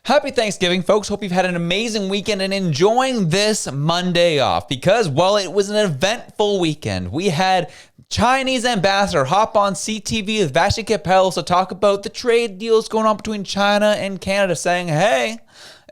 Happy Thanksgiving, folks. Hope you've had an amazing weekend and enjoying this Monday off because, well, it was an eventful weekend. We had Chinese ambassador hop on CTV with Vashi Kapel to talk about the trade deals going on between China and Canada, saying, hey,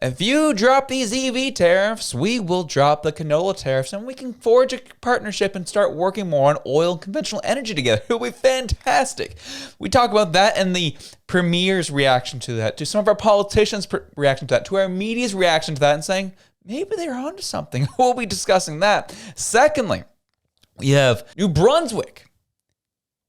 if you drop these EV tariffs, we will drop the canola tariffs and we can forge a partnership and start working more on oil and conventional energy together. It will be fantastic. We talk about that and the premier's reaction to that, to some of our politicians' reaction to that, to our media's reaction to that, and saying, maybe they're onto something. We'll be discussing that. Secondly, we have New Brunswick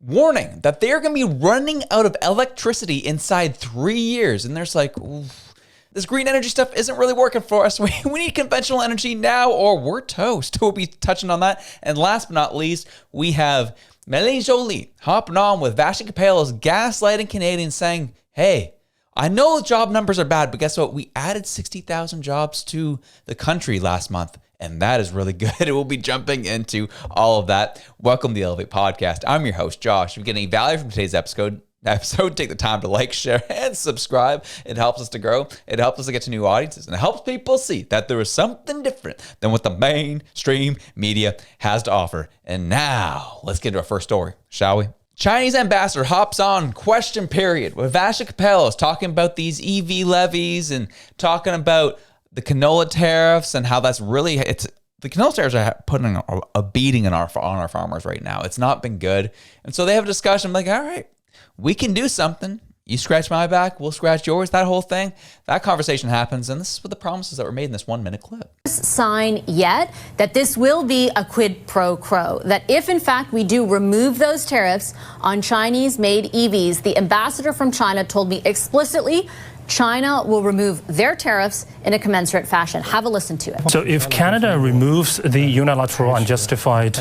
warning that they're going to be running out of electricity inside 3 years. And there's like, oof, this green energy stuff isn't really working for us. We need conventional energy now or we're toast. We'll be touching on that. And last but not least, we have Mélanie Joly hopping on with Vashi Kapel's gaslighting Canadians saying, hey, I know job numbers are bad, but guess what? We added 60,000 jobs to the country last month. And that is really good. We'll be jumping into all of that. Welcome to the Elevate Podcast. I'm your host, Josh. If you get any value from today's episode, take the time to like, share, and subscribe. It helps us to grow. It helps us to get to new audiences. And it helps people see that there is something different than what the mainstream media has to offer. And now, let's get to our first story, shall we? Chinese ambassador hops on question period with Vashi Kapel talking about these EV levies and talking about the canola tariffs and how that's really, the canola tariffs are putting a beating on our farmers right now. It's not been good. And so they have a discussion like, all right, we can do something. You scratch my back, we'll scratch yours, that whole thing. That conversation happens, and this is what the promises that were made in this 1 minute clip. Sign yet that this will be a quid pro quo, that if in fact we do remove those tariffs on Chinese-made EVs, the ambassador from China told me explicitly China will remove their tariffs in a commensurate fashion. Have a listen to it. So if Canada removes the unilateral unjustified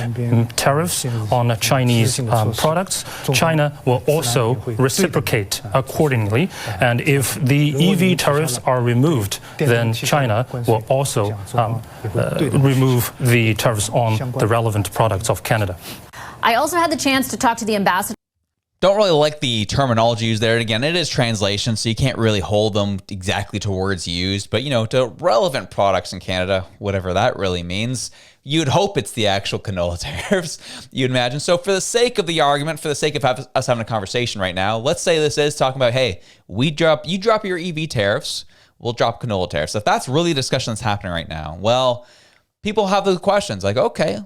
tariffs on Chinese products, China will also reciprocate accordingly. And if the EV tariffs are removed, then China will also remove the tariffs on the relevant products of Canada. I also had the chance to talk to the ambassador. Don't really like the terminology used there. Again, it is translation, so you can't really hold them exactly to words used. But, to relevant products in Canada, whatever that really means, you'd hope it's the actual canola tariffs, you'd imagine. So for the sake of the argument, for the sake of us having a conversation right now, let's say this is talking about, hey, you drop your EV tariffs, we'll drop canola tariffs. If that's really a discussion that's happening right now, well, people have the questions like, okay,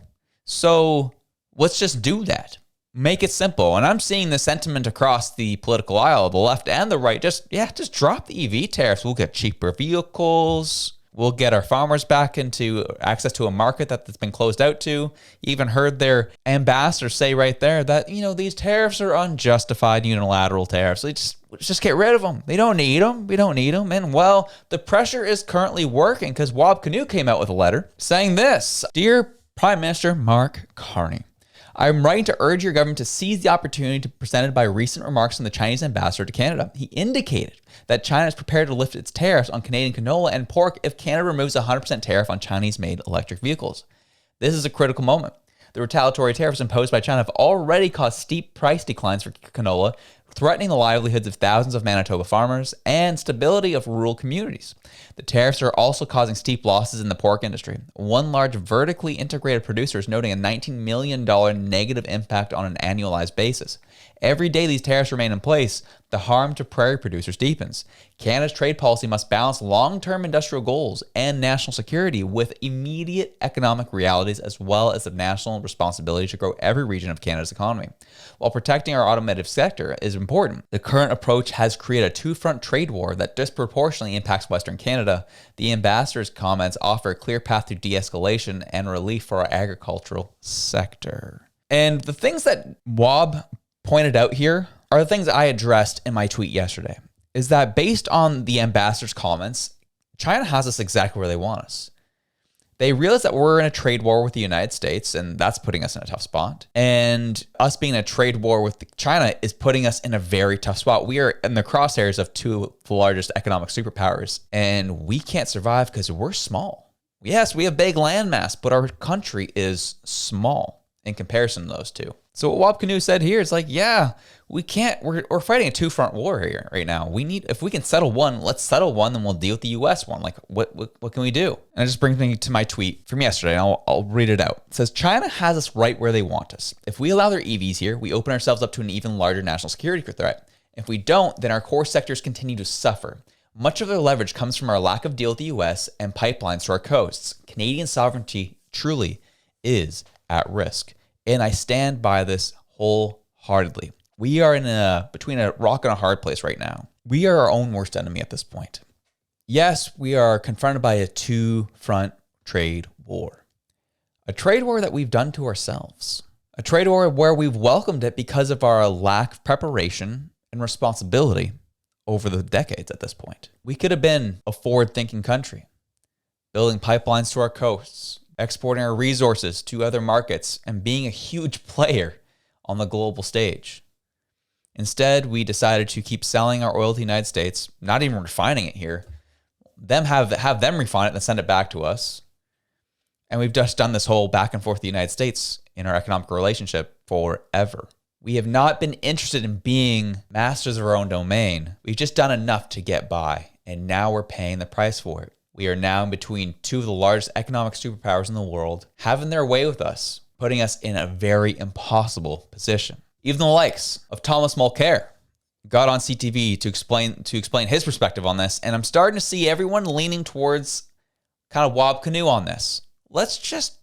so let's just do that. Make it simple. And I'm seeing the sentiment across the political aisle, the left and the right, just drop the EV tariffs. We'll get cheaper vehicles. We'll get our farmers back into access to a market that's been closed out to. Even heard their ambassador say right there that, these tariffs are unjustified unilateral tariffs. Let's just get rid of them. They don't need them. We don't need them. And well, the pressure is currently working because Wab Kinew came out with a letter saying this: Dear Prime Minister Mark Carney, I'm writing to urge your government to seize the opportunity presented by recent remarks from the Chinese ambassador to Canada. He indicated that China is prepared to lift its tariffs on Canadian canola and pork if Canada removes a 100% tariff on Chinese-made electric vehicles. This is a critical moment. The retaliatory tariffs imposed by China have already caused steep price declines for canola, threatening the livelihoods of thousands of Manitoba farmers and stability of rural communities. The tariffs are also causing steep losses in the pork industry. One large vertically integrated producer is noting a $19 million negative impact on an annualized basis. Every day these tariffs remain in place, the harm to prairie producers deepens. Canada's trade policy must balance long-term industrial goals and national security with immediate economic realities as well as the national responsibility to grow every region of Canada's economy. While protecting our automotive sector is important, the current approach has created a two-front trade war that disproportionately impacts Western Canada. The ambassador's comments offer a clear path to de-escalation and relief for our agricultural sector. And the things that Wab pointed out here are the things I addressed in my tweet yesterday, is that based on the ambassador's comments, China has us exactly where they want us. They realize that we're in a trade war with the United States, and that's putting us in a tough spot. And us being in a trade war with China is putting us in a very tough spot. We are in the crosshairs of two of the largest economic superpowers, and we can't survive because we're small. Yes, we have big landmass, but our country is small in comparison to those two. So what Wab Kinew said here is like, yeah, we can't, we're fighting a two-front war here right now. If we can settle one, let's settle one, then we'll deal with the U.S. one. Like, what can we do? And it just brings me to my tweet from yesterday, and I'll read it out. It says, China has us right where they want us. If we allow their EVs here, we open ourselves up to an even larger national security threat. If we don't, then our core sectors continue to suffer. Much of their leverage comes from our lack of deal with the U.S. and pipelines to our coasts. Canadian sovereignty truly is at risk. And I stand by this wholeheartedly. We are between a rock and a hard place right now. We are our own worst enemy at this point. Yes, we are confronted by a two-front trade war. A trade war that we've done to ourselves. A trade war where we've welcomed it because of our lack of preparation and responsibility over the decades at this point. We could have been a forward-thinking country, building pipelines to our coasts, exporting our resources to other markets, and being a huge player on the global stage. Instead, we decided to keep selling our oil to the United States, not even refining it here, have them refine it and send it back to us. And we've just done this whole back and forth with the United States in our economic relationship forever. We have not been interested in being masters of our own domain. We've just done enough to get by, and now we're paying the price for it. We are now in between two of the largest economic superpowers in the world, having their way with us, putting us in a very impossible position. Even the likes of Thomas Mulcair got on CTV to explain his perspective on this, and I'm starting to see everyone leaning towards kind of Wab Kinew on this. Let's just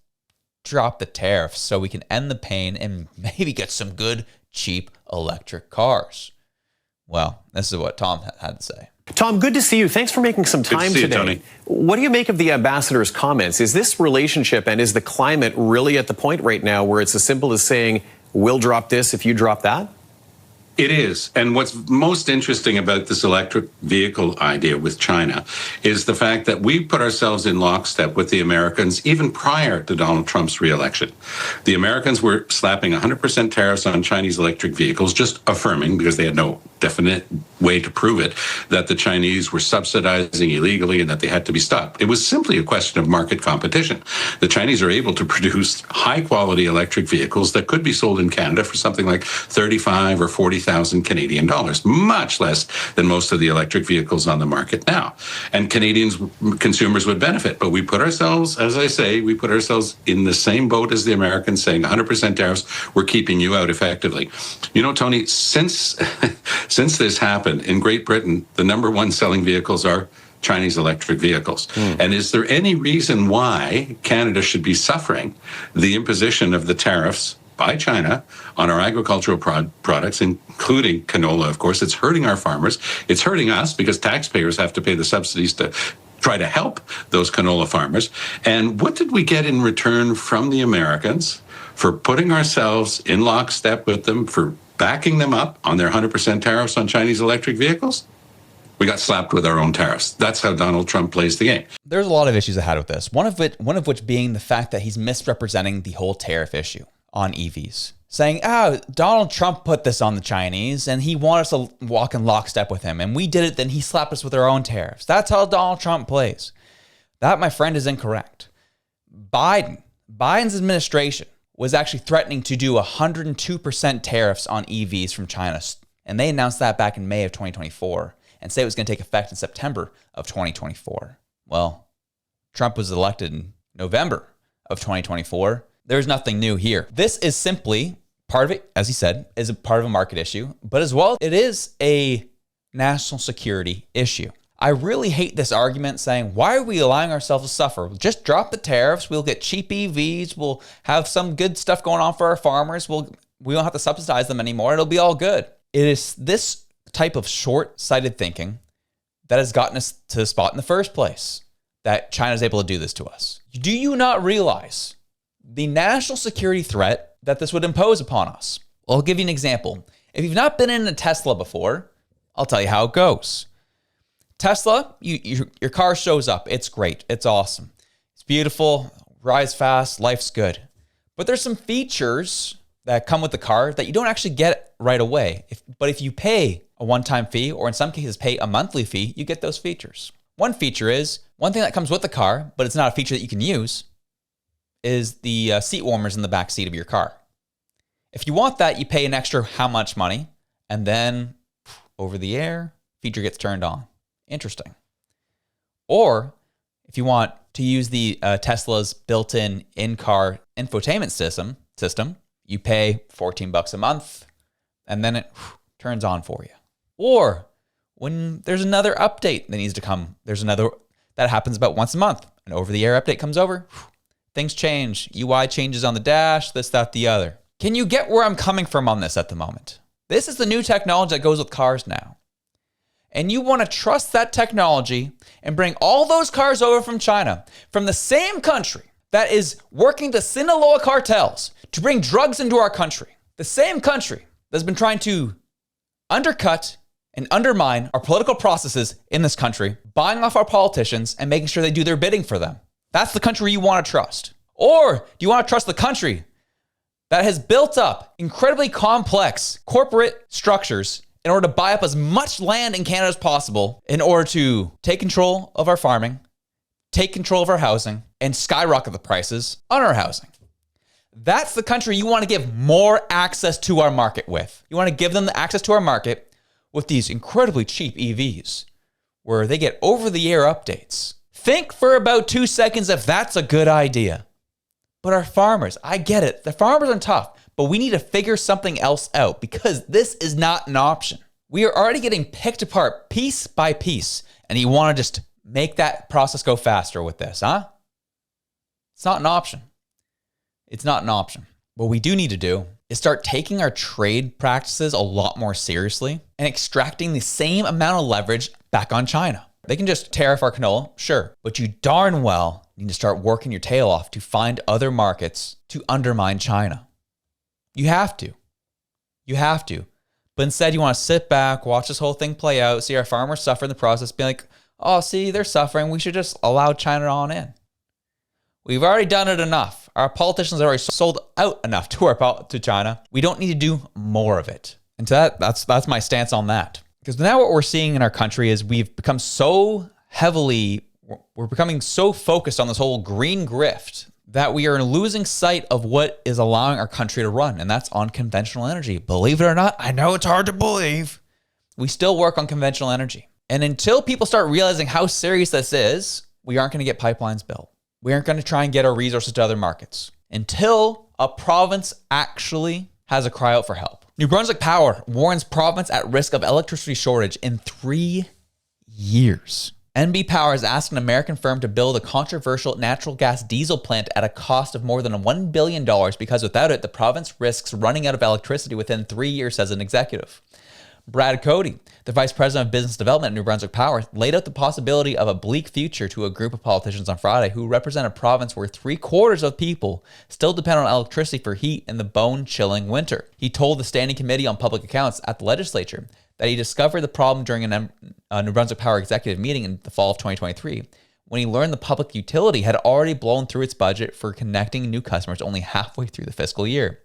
drop the tariffs so we can end the pain and maybe get some good, cheap electric cars. Well, this is what Tom had to say. Tom, good to see you. Thanks for making some time today. Tony. What do you make of the ambassador's comments? Is this relationship and is the climate really at the point right now where it's as simple as saying, we'll drop this if you drop that? It is. And what's most interesting about this electric vehicle idea with China is the fact that we put ourselves in lockstep with the Americans even prior to Donald Trump's reelection. The Americans were slapping 100% tariffs on Chinese electric vehicles, just affirming, because they had no definite way to prove it, that the Chinese were subsidizing illegally and that they had to be stopped. It was simply a question of market competition. The Chinese are able to produce high-quality electric vehicles that could be sold in Canada for something like 35 or 40,000 Canadian dollars, much less than most of the electric vehicles on the market now. And consumers would benefit. But we put ourselves, as I say, we put ourselves in the same boat as the Americans, saying 100% tariffs, we're keeping you out effectively. You know, Tony, since this happened in Great Britain, the number one selling vehicles are Chinese electric vehicles. And is there any reason why Canada should be suffering the imposition of the tariffs by China on our agricultural products, including canola, of course? It's hurting our farmers. It's hurting us because taxpayers have to pay the subsidies to try to help those canola farmers. And what did we get in return from the Americans for putting ourselves in lockstep with them, for backing them up on their 100% tariffs on Chinese electric vehicles? We got slapped with our own tariffs. That's how Donald Trump plays the game. There's a lot of issues I had with this. One of which being the fact that he's misrepresenting the whole tariff issue on EVs, saying, Donald Trump put this on the Chinese and he wanted us to walk in lockstep with him. And we did it, then he slapped us with our own tariffs. That's how Donald Trump plays. That, my friend, is incorrect. Biden's administration was actually threatening to do 102% tariffs on EVs from China. And they announced that back in May of 2024 and say it was going to take effect in September of 2024. Well, Trump was elected in November of 2024. There's nothing new here. This is simply part of it, as he said, is a part of a market issue, but as well, it is a national security issue. I really hate this argument saying, why are we allowing ourselves to suffer? Just drop the tariffs. We'll get cheap EVs. We'll have some good stuff going on for our farmers. We don't have to subsidize them anymore. It'll be all good. It is this type of short-sighted thinking that has gotten us to the spot in the first place, that China is able to do this to us. Do you not realize the national security threat that this would impose upon us? Well, I'll give you an example. If you've not been in a Tesla before, I'll tell you how it goes. Tesla, your car shows up. It's great. It's awesome. It's beautiful. Rides fast. Life's good. But there's some features that come with the car that you don't actually get right away. But if you pay a one-time fee, or in some cases pay a monthly fee, you get those features. One feature is, one thing that comes with the car, but it's not a feature that you can use, is the seat warmers in the back seat of your car. If you want that, you pay an extra how much money, and then over the air, feature gets turned on. Interesting. Or if you want to use the Tesla's built-in in-car infotainment system, you pay $14 a month, and then it turns on for you. Or when there's another update that needs to come, that happens about once a month. An over-the-air update comes over, things change, UI changes on the dash, this, that, the other. Can you get where I'm coming from on this at the moment? This is the new technology that goes with cars now. And you want to trust that technology and bring all those cars over from China, from the same country that is working the Sinaloa cartels to bring drugs into our country. The same country that's been trying to undercut and undermine our political processes in this country, buying off our politicians and making sure they do their bidding for them. That's the country you want to trust. Or do you want to trust the country that has built up incredibly complex corporate structures in order to buy up as much land in Canada as possible in order to take control of our farming, take control of our housing, and skyrocket the prices on our housing? That's the country you want to give more access to our market with. You want to give them the access to our market with these incredibly cheap EVs where they get over-the-air updates. Think for about 2 seconds if that's a good idea. But our farmers, I get it. The farmers are tough, but we need to figure something else out because this is not an option. We are already getting picked apart piece by piece, and you want to just make that process go faster with this, huh? It's not an option. It's not an option. What we do need to do is start taking our trade practices a lot more seriously and extracting the same amount of leverage back on China. They can just tariff our canola, sure, but you darn well need to start working your tail off to find other markets to undermine China. You have to. You have to. But instead, you want to sit back, watch this whole thing play out, see our farmers suffer in the process, be like, oh, see, they're suffering. We should just allow China on in. We've already done it enough. Our politicians have already sold out enough to China. We don't need to do more of it. And so that's my stance on that. Because now what we're seeing in our country is we've become we're becoming so focused on this whole green grift that we are losing sight of what is allowing our country to run, and that's on conventional energy. Believe it or not, I know it's hard to believe. We still work on conventional energy. And until people start realizing how serious this is, we aren't going to get pipelines built. We aren't going to try and get our resources to other markets until a province actually has a cry out for help. New Brunswick Power warns province at risk of electricity shortage in 3 years. NB Power has asked an American firm to build a controversial natural gas diesel plant at a cost of more than $1 billion because without it, the province risks running out of electricity within 3 years, says an executive. Brad Cody, the vice president of business development at New Brunswick Power, laid out the possibility of a bleak future to a group of politicians on Friday who represent a province where 3/4 of people still depend on electricity for heat in the bone-chilling winter. He told the Standing Committee on Public Accounts at the legislature that he discovered the problem during a New Brunswick Power executive meeting in the fall of 2023 when he learned the public utility had already blown through its budget for connecting new customers only halfway through the fiscal year.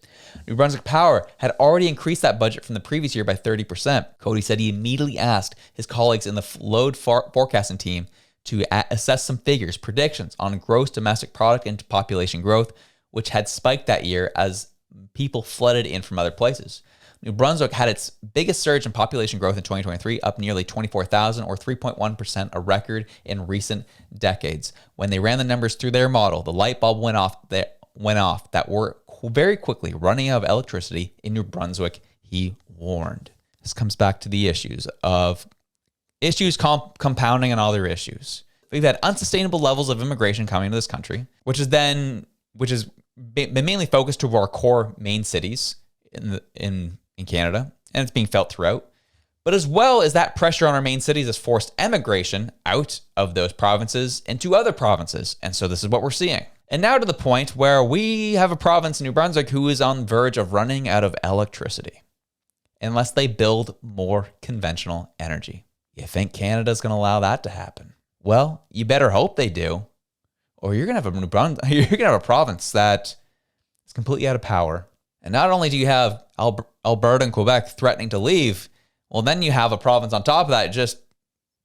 New Brunswick Power had already increased that budget from the previous year by 30%. Cody said he immediately asked his colleagues in the load forecasting team to assess some figures, predictions on gross domestic product and population growth, which had spiked that year as people flooded in from other places. New Brunswick had its biggest surge in population growth in 2023, up nearly 24,000 or 3.1%, a record in recent decades. When they ran the numbers through their model, the light bulb went off that we're very quickly running out of electricity in New Brunswick, he warned. This comes back to the issues compounding on other issues. We've had unsustainable levels of immigration coming to this country, which has been mainly focused to our core main cities in Canada, and it's being felt throughout. But as well as that pressure on our main cities has forced emigration out of those provinces into other provinces. And so this is what we're seeing. And now to the point where we have a province in New Brunswick who is on the verge of running out of electricity unless they build more conventional energy. You think Canada's going to allow that to happen? Well, you better hope they do, or you're going to have a province that is completely out of power. And not only do you have Alberta and Quebec threatening to leave, well, then you have a province on top of that that just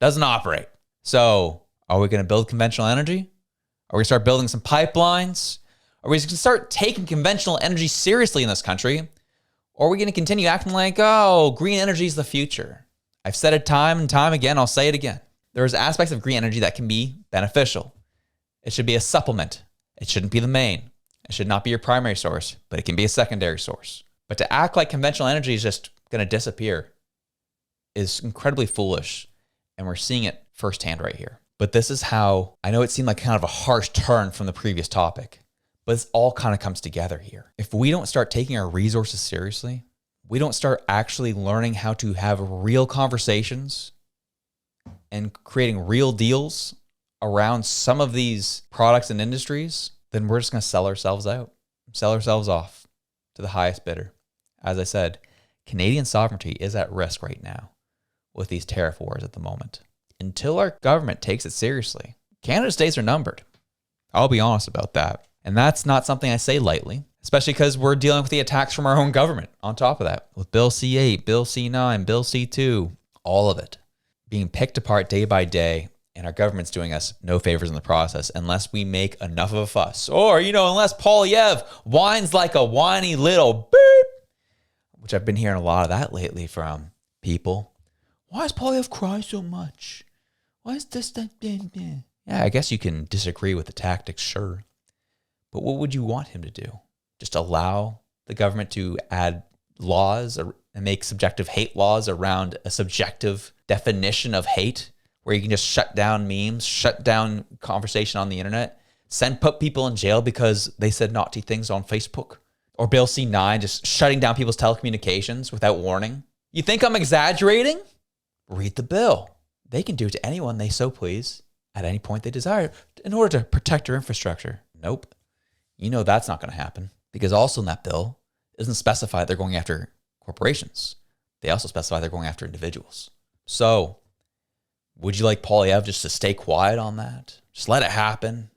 doesn't operate. So are we going to build conventional energy? Are we going to start building some pipelines? Are we going to start taking conventional energy seriously in this country? Or are we going to continue acting like, oh, green energy is the future? I've said it time and time again. I'll say it again. There's aspects of green energy that can be beneficial. It should be a supplement. It shouldn't be the main. It should not be your primary source, but it can be a secondary source. But to act like conventional energy is just going to disappear is incredibly foolish. And we're seeing it firsthand right here. But this is how, I know it seemed like kind of a harsh turn from the previous topic, but this all kind of comes together here. If we don't start taking our resources seriously, we don't start actually learning how to have real conversations and creating real deals around some of these products and industries, then we're just going to sell ourselves out, sell ourselves off to the highest bidder. As I said, Canadian sovereignty is at risk right now with these tariff wars at the moment. Until our government takes it seriously, Canada's days are numbered. I'll be honest about that. And that's not something I say lightly, especially because we're dealing with the attacks from our own government on top of that, with Bill C-8, Bill C-9, Bill C-2, all of it being picked apart day by day, and our government's doing us no favors in the process unless we make enough of a fuss. Or, unless Poilievre whines like a whiny little beep, which I've been hearing a lot of that lately from people. Why does Poilievre cry so much? Why is this that? Yeah, I guess you can disagree with the tactics, sure. But what would you want him to do? Just allow the government to add laws and make subjective hate laws around a subjective definition of hate, where you can just shut down memes, shut down conversation on the internet, put people in jail because they said naughty things on Facebook? Or Bill C-9 just shutting down people's telecommunications without warning? You think I'm exaggerating? Read the bill. They can do it to anyone they so please at any point they desire in order to protect their infrastructure. Nope. That's not going to happen, because also in that bill isn't specified they're going after corporations. They also specify they're going after individuals. So would you like Poilievre just to stay quiet on that? Just let it happen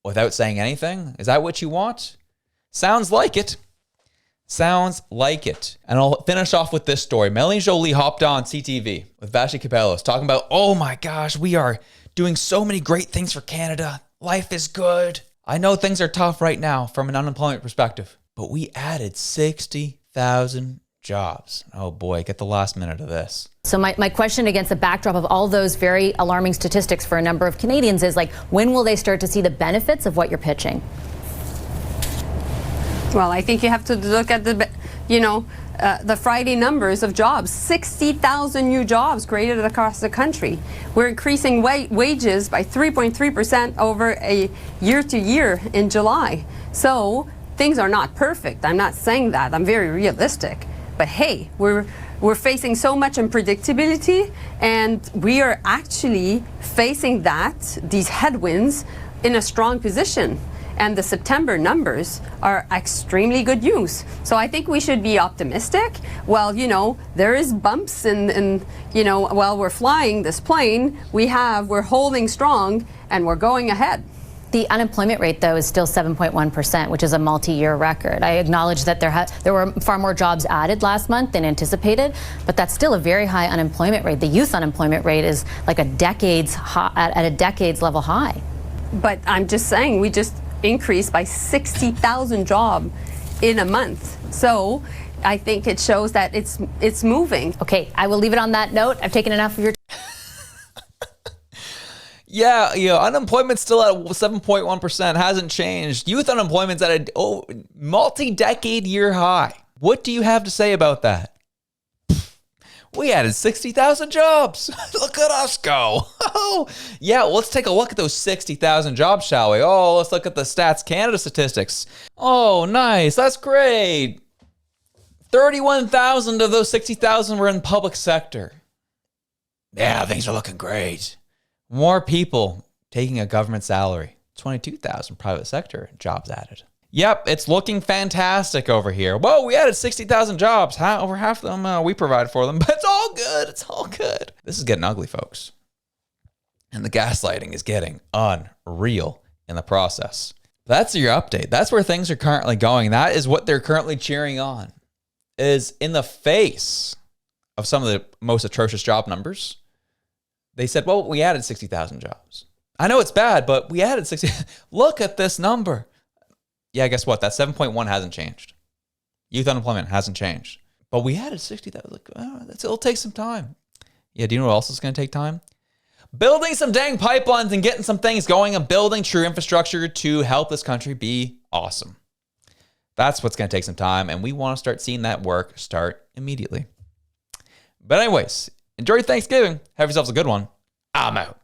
without saying anything? Is that what you want? Sounds like it. Sounds like it. And I'll finish off with this story. Melanie Jolie hopped on CTV with Vashi Kapelos talking about, oh my gosh, we are doing so many great things for Canada. Life is good. I know things are tough right now from an unemployment perspective, but we added 60,000 jobs. Oh boy, get the last minute of this. So my question against the backdrop of all those very alarming statistics for a number of Canadians is, when will they start to see the benefits of what you're pitching? Well, I think you have to look at the Friday numbers of jobs. 60,000 new jobs created across the country. We're increasing wages by 3.3% over a year to year in July. So things are not perfect. I'm not saying that. I'm very realistic. But hey, we're facing so much unpredictability, and we are actually facing these headwinds in a strong position. And the September numbers are extremely good news. So I think we should be optimistic. Well, there is bumps and while we're flying this plane, we're holding strong and we're going ahead. The unemployment rate, though, is still 7.1%, which is a multi-year record. I acknowledge that there were far more jobs added last month than anticipated, but that's still a very high unemployment rate. The youth unemployment rate is like at a decades level high. But I'm just saying, we just increased by 60,000 jobs in a month. So I think it shows that it's moving. Okay, I will leave it on that note. I've taken enough of your Yeah, unemployment's still at 7.1%, hasn't changed. Youth unemployment's at a multi-decade year high. What do you have to say about that? We added 60,000 jobs. Look at us go. Oh, yeah, well, let's take a look at those 60,000 jobs, shall we? Oh, let's look at the Stats Canada statistics. Oh, nice. That's great. 31,000 of those 60,000 were in public sector. Yeah, things are looking great. More people taking a government salary. 22,000 private sector jobs added. Yep, it's looking fantastic over here. Whoa, we added 60,000 jobs. Over half of them we provide for them, but it's all good. It's all good. This is getting ugly, folks. And the gaslighting is getting unreal in the process. That's your update. That's where things are currently going. That is what they're currently cheering on. Is in the face of some of the most atrocious job numbers, they said, well, we added 60,000 jobs. I know it's bad, but we added 60. Look at this number. Yeah, guess what? That 7.1 hasn't changed. Youth unemployment hasn't changed. But we added 60,000. Like, oh, it'll take some time. Yeah, do you know what else is going to take time? Building some dang pipelines and getting some things going and building true infrastructure to help this country be awesome. That's what's going to take some time, and we want to start seeing that work start immediately. But anyways, enjoy Thanksgiving. Have yourselves a good one. I'm out.